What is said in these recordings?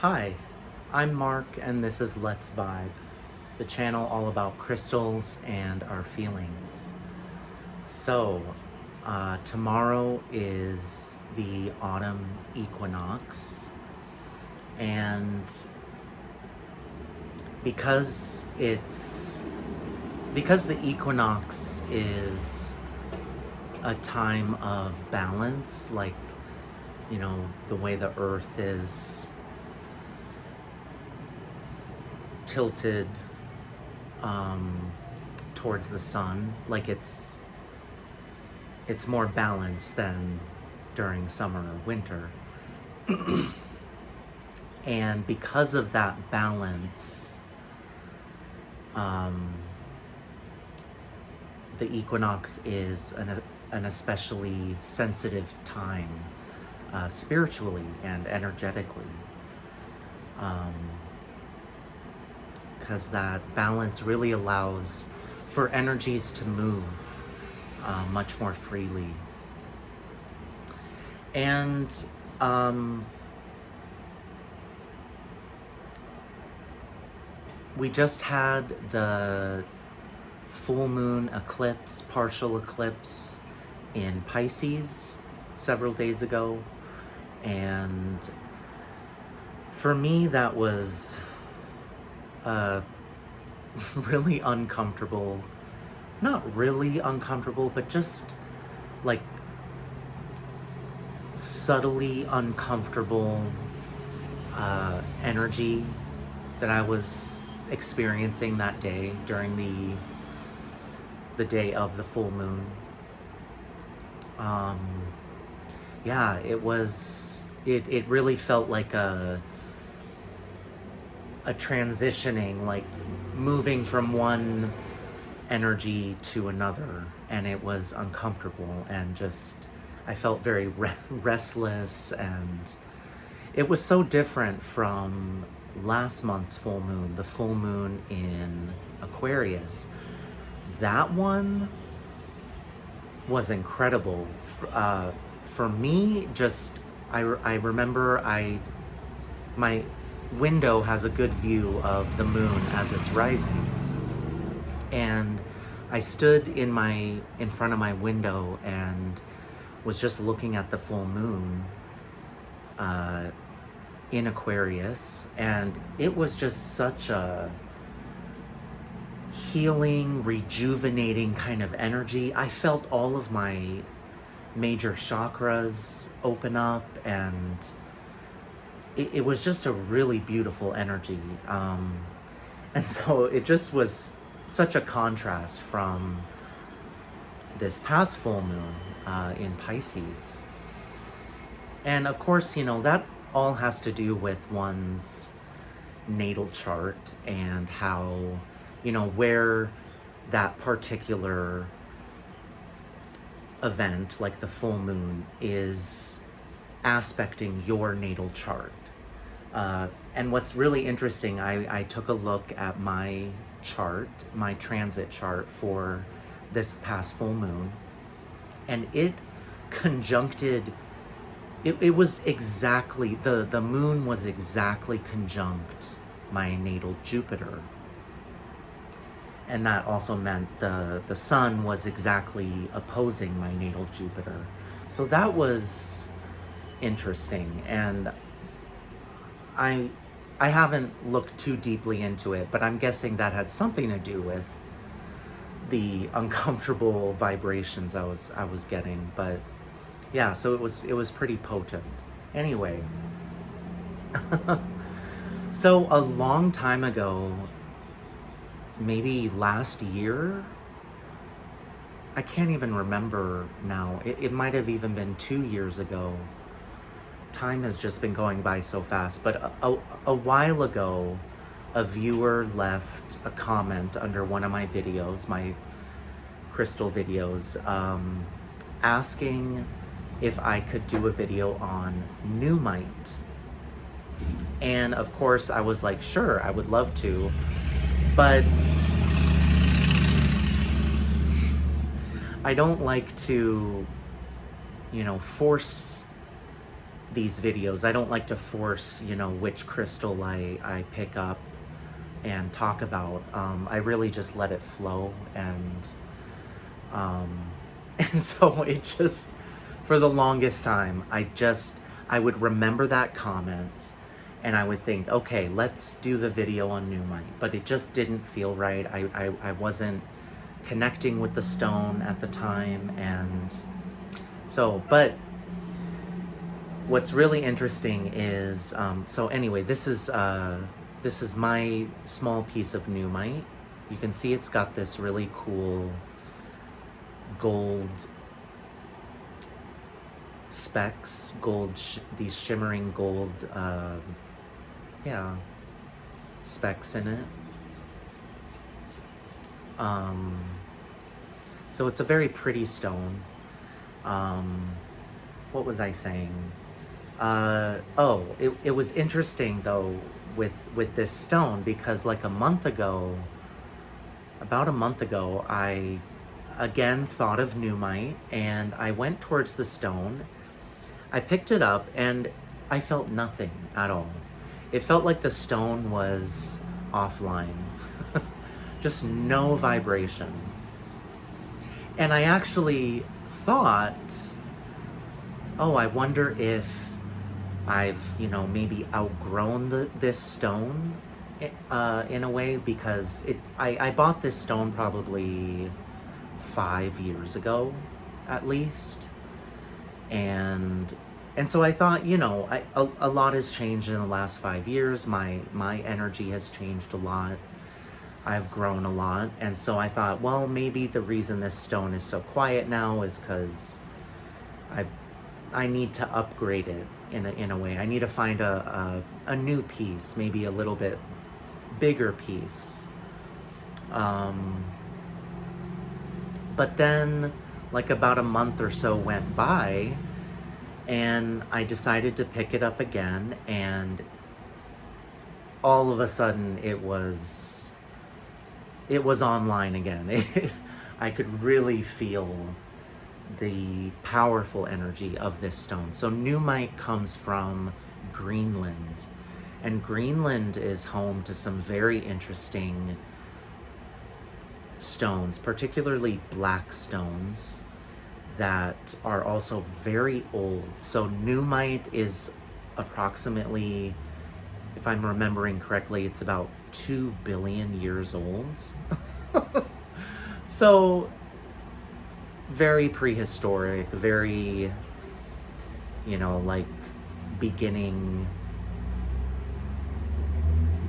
Hi, I'm Mark and this is Let's Vibe, the channel all about crystals and our feelings. So, tomorrow is the autumn equinox, and because the equinox is a time of balance, like, the way the earth is tilted towards the sun, like it's more balanced than during summer or winter. And because of that balance, the equinox is an especially sensitive time, spiritually and energetically, because that balance really allows for energies to move much more freely. And we just had the full moon eclipse, partial eclipse in Pisces several days ago, and for me that was really uncomfortable. Not really uncomfortable, but just like subtly uncomfortable energy that I was experiencing that day during the day of the full moon. Yeah, it really felt like a transitioning, like moving from one energy to another, and it was uncomfortable, and just I felt very restless, and it was so different from last month's full moon, the full moon in Aquarius. That one was incredible. For me, just I remember my window has a good view of the moon as it's rising, and I stood in front of my window and was just looking at the full moon in Aquarius, and it was just such a healing, rejuvenating kind of energy. I felt all of my major chakras open up, and it was just a really beautiful energy. And so it just was such a contrast from this past full moon in Pisces. And of course, that all has to do with one's natal chart and how, where that particular event, like the full moon, is aspecting your natal chart. And what's really interesting, I took a look at my chart, my transit chart for this past full moon, and it conjuncted, it was exactly, the moon was exactly conjunct my natal Jupiter. And that also meant the sun was exactly opposing my natal Jupiter. So that was interesting, and I haven't looked too deeply into it, but I'm guessing that had something to do with the uncomfortable vibrations I was getting. But yeah, so it was pretty potent. Anyway, so a long time ago, maybe last year, I can't even remember now. It might have even been 2 years ago. Time has just been going by so fast, but a while ago, a viewer left a comment under one of my videos, my crystal videos, asking if I could do a video on Nuummite. And of course I was like, sure, I would love to, but I don't like to, force these videos. I don't like to force, you know, which crystal I pick up and talk about. I really just let it flow, and and so it just, for the longest time, I would remember that comment and I would think, okay, let's do the video on Nuummite, but it just didn't feel right. I wasn't connecting with the stone at the time, and so, but what's really interesting is, so anyway, this is my small piece of Nuummite. You can see it's got this really cool gold specks, these shimmering gold, yeah, specks in it. So it's a very pretty stone. What was I saying? Oh, it was interesting though with this stone, because like about a month ago, I again thought of Nuummite, and I went towards the stone. I picked it up and I felt nothing at all. It felt like the stone was offline. Just no vibration. And I actually thought, oh, I wonder if I've, you know, maybe outgrown this stone in a way, because I bought this stone probably 5 years ago, at least. And so I thought, you know, a lot has changed in the last 5 years. My energy has changed a lot. I've grown a lot. And so I thought, well, maybe the reason this stone is so quiet now is because I need to upgrade it in a way. I need to find a new piece, maybe a little bit bigger piece. But then, like, about a month or so went by, and I decided to pick it up again, and all of a sudden it was online again. I could really feel the powerful energy of this stone. So Nuummite comes from Greenland, and Greenland is home to some very interesting stones, particularly black stones that are also very old. So Nuummite is approximately, if I'm remembering correctly, it's about 2 billion years old. So very prehistoric, very, you know, like beginning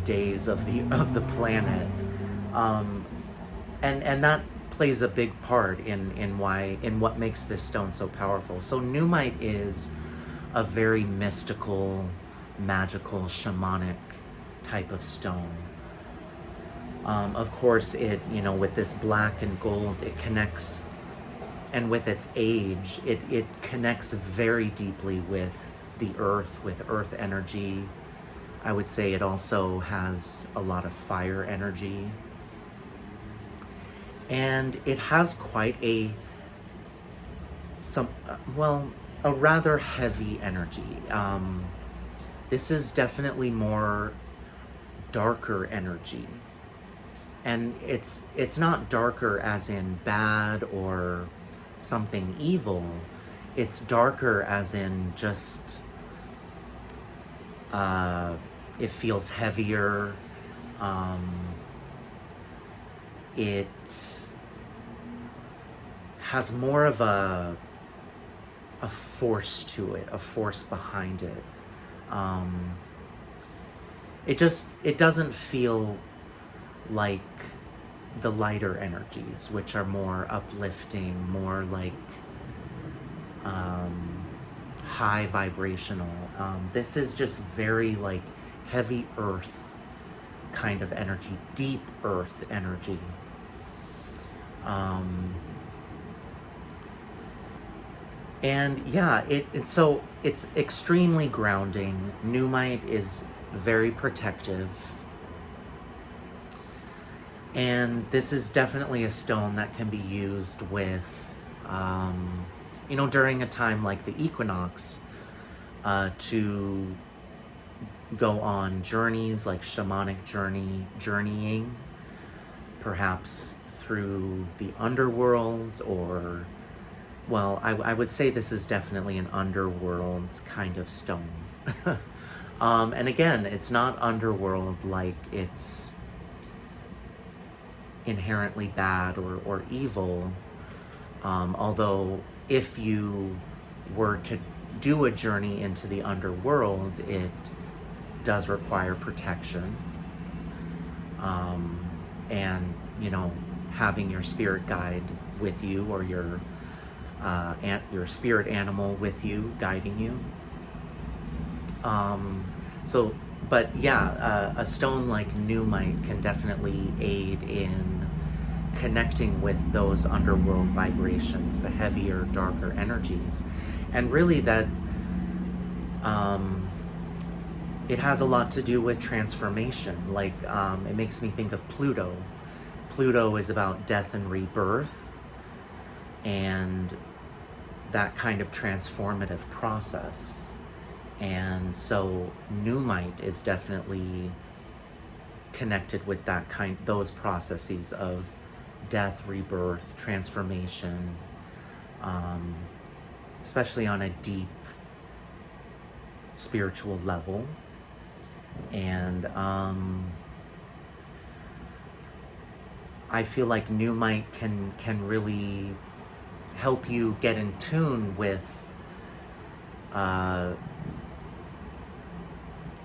days of the planet. And that plays a big part in what makes this stone so powerful. So Nuummite is a very mystical, magical, shamanic type of stone. Of course, it, you know, with this black and gold, it connects, and with its age, it connects very deeply with the earth, with earth energy. I would say it also has a lot of fire energy. And it has quite a rather heavy energy. This is definitely more darker energy. And it's not darker as in bad or something evil. It's darker as in just, it feels heavier. It has more of a force to it, a force behind it. It doesn't feel like the lighter energies, which are more uplifting, more like high vibrational. This is just very like heavy earth kind of energy, deep earth energy. And yeah, so it's extremely grounding. Nuummite is very protective. And this is definitely a stone that can be used with, you know, during a time like the equinox. to go on journeys like shamanic journeying, perhaps through the underworld, or, well, I would say this is definitely an underworld kind of stone. And again, it's not underworld like it's inherently bad or evil, although if you were to do a journey into the underworld, it does require protection, and, you know, having your spirit guide with you, or your spirit animal with you, guiding you. But yeah, a stone like Nuummite can definitely aid in connecting with those underworld vibrations, the heavier, darker energies. And really that, it has a lot to do with transformation. Like, it makes me think of Pluto. Pluto is about death and rebirth, and that kind of transformative process. And so Nuummite is definitely connected with those processes of death, rebirth, transformation, especially on a deep spiritual level. And I feel like Nuummite can really help you get in tune with,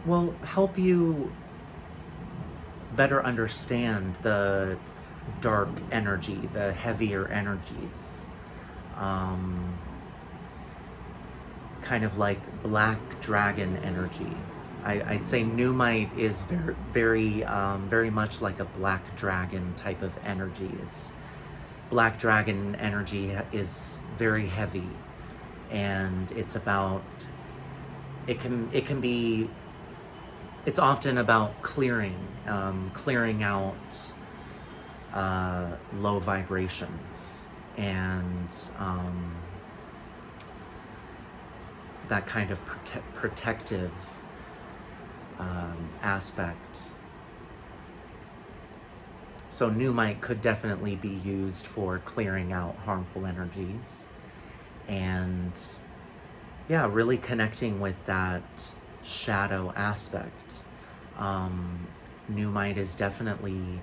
well, help you better understand the dark energy, the heavier energies. Kind of like black dragon energy. I'd say Nuummite is very much like a black dragon type of energy. Black dragon energy is very heavy, and it's often about clearing out low vibrations, and that kind of protective aspect. So Nuummite could definitely be used for clearing out harmful energies, and yeah, really connecting with that shadow aspect. Nuummite is definitely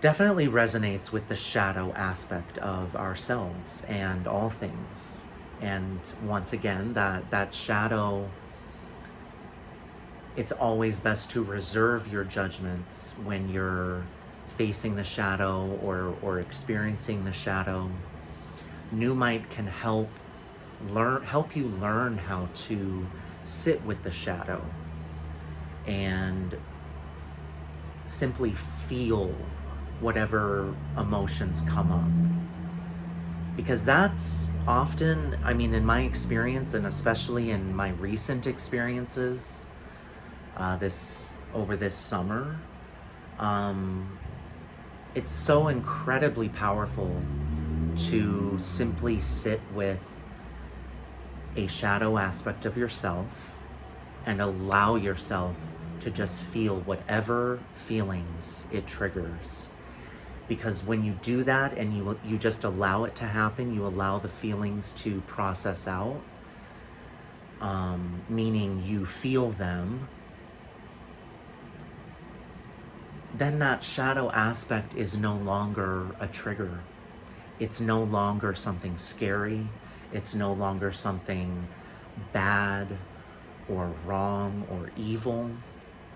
resonates with the shadow aspect of ourselves and all things. And once again, that shadow, it's always best to reserve your judgments when you're facing the shadow or experiencing the shadow. Nuummite can help you learn how to sit with the shadow and simply feel whatever emotions come up. Because that's often, I mean, in my experience, and especially in my recent experiences, over this summer, it's so incredibly powerful to simply sit with a shadow aspect of yourself and allow yourself to just feel whatever feelings it triggers. Because when you do that and you just allow it to happen, you allow the feelings to process out, meaning you feel them, then that shadow aspect is no longer a trigger. It's no longer something scary. It's no longer something bad or wrong or evil.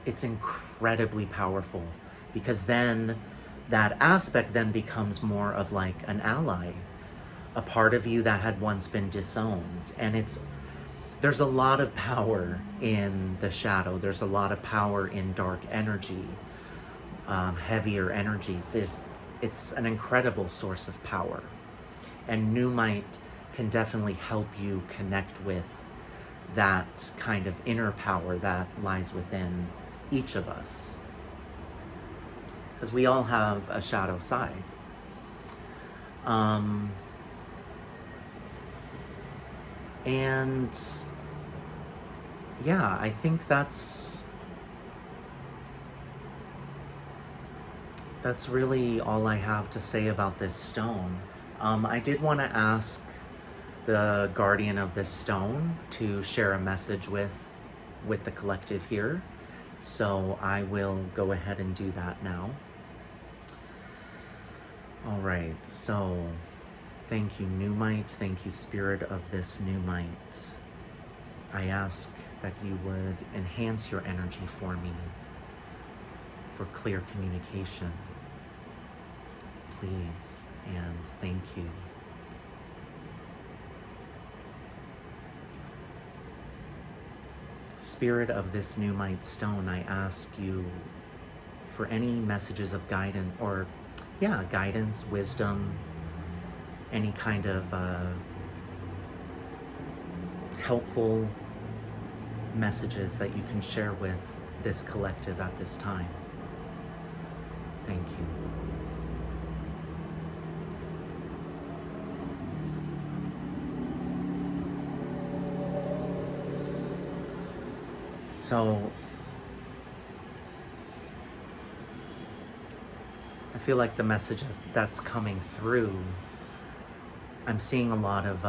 It's incredibly powerful, because then that aspect then becomes more of like an ally, a part of you that had once been disowned. And there's a lot of power in the shadow. There's a lot of power in dark energy, heavier energies. It's an incredible source of power. And Nuummite can definitely help you connect with that kind of inner power that lies within each of us. Because we all have a shadow side. And yeah, I think that's really all I have to say about this stone. I did want to ask the guardian of this stone to share a message with the collective here. So I will go ahead and do that now. All right, so thank you, Nuummite. Thank you, spirit of this Nuummite. I ask that you would enhance your energy for me for clear communication. Please and thank you. Spirit of this Nuummite stone, I ask you for any messages of guidance, or guidance, wisdom, any kind of helpful messages that you can share with this collective at this time. Thank you. So I feel like the message that's coming through, I'm seeing a lot of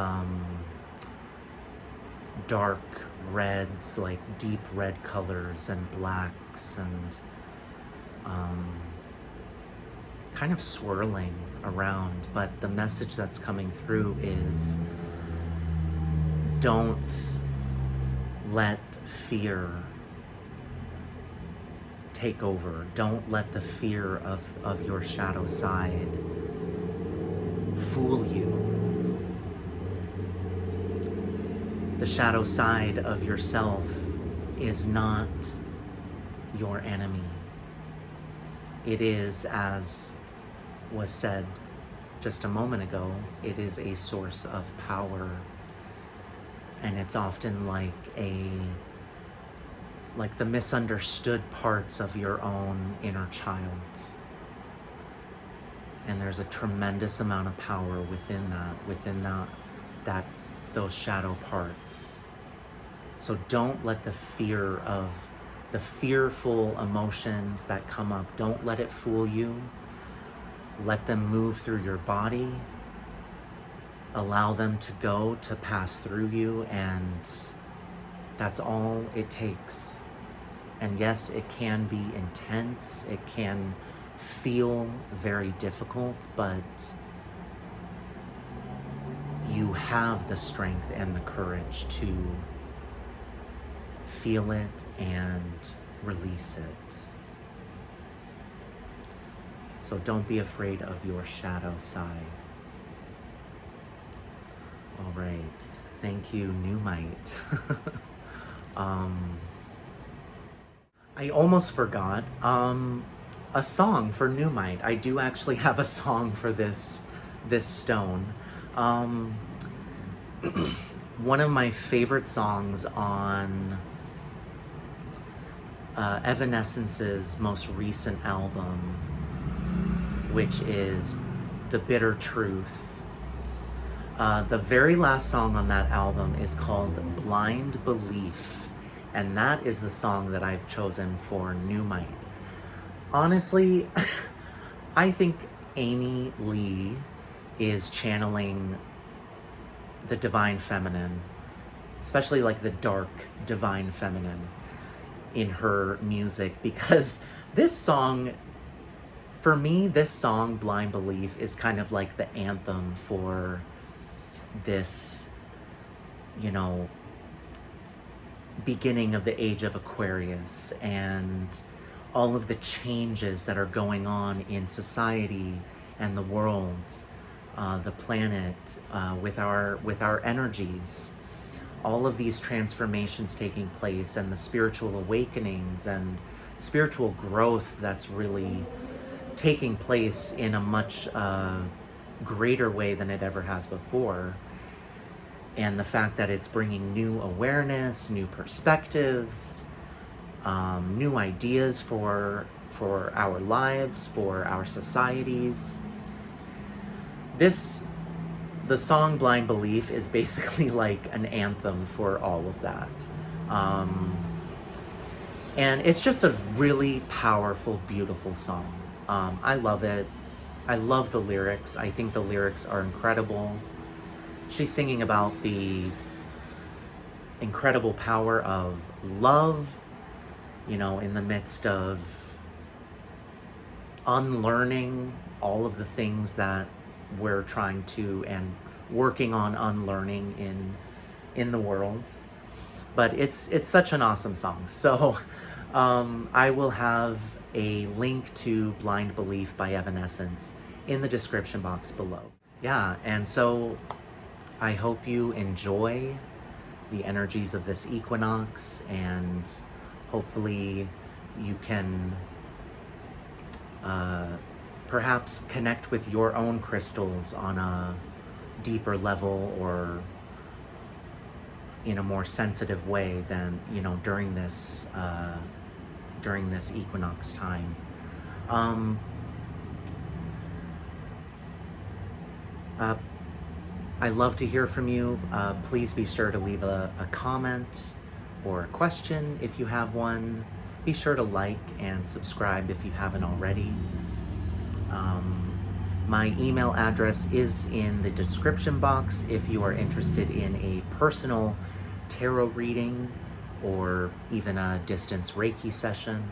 dark reds, like deep red colors and blacks, and kind of swirling around. But the message that's coming through is, don't let fear take over. Don't let the fear of your shadow side fool you. The shadow side of yourself is not your enemy. It is, as was said just a moment ago, it is a source of power. And it's often like the misunderstood parts of your own inner child. And there's a tremendous amount of power within those shadow parts. So don't let the fearful emotions that come up, don't let it fool you. Let them move through your body. Allow them to go, to pass through you, and that's all it takes. And yes, it can be intense, it can feel very difficult, but you have the strength and the courage to feel it and release it. So don't be afraid of your shadow side. All right, thank you, Nuummite. I almost forgot a song for Nuummite. I do actually have a song for this stone. One of my favorite songs on Evanescence's most recent album, which is The Bitter Truth. The very last song on that album is called Blind Belief, and that is the song that I've chosen for Nuummite. Honestly, I think Amy Lee is channeling the divine feminine, especially like the dark divine feminine in her music, because this song, for me, this song, Blind Belief, is kind of like the anthem for this, beginning of the age of Aquarius and all of the changes that are going on in society and the world, the planet, with our energies, all of these transformations taking place, and the spiritual awakenings and spiritual growth that's really taking place in a much greater way than it ever has before. And the fact that it's bringing new awareness, new perspectives, new ideas for our lives, for our societies. The song Blind Belief is basically like an anthem for all of that. And it's just a really powerful, beautiful song. I love it. I love the lyrics. I think the lyrics are incredible. She's singing about the incredible power of love, you know, in the midst of unlearning all of the things that we're trying to and working on unlearning in the world. But it's such an awesome song. So I will have a link to Blind Belief by Evanescence in the description box below. Yeah, and so I hope you enjoy the energies of this equinox, and hopefully you can perhaps connect with your own crystals on a deeper level, or in a more sensitive way than, you know, during this equinox time. I love to hear from you. Please be sure to leave a comment or a question if you have one. Be sure to like and subscribe if you haven't already. My email address is in the description box if you are interested in a personal tarot reading or even a distance Reiki session.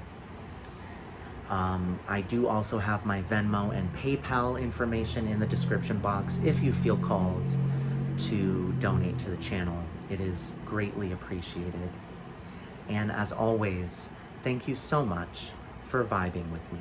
I do also have my Venmo and PayPal information in the description box if you feel called to donate to the channel. It is greatly appreciated. And as always, thank you so much for vibing with me.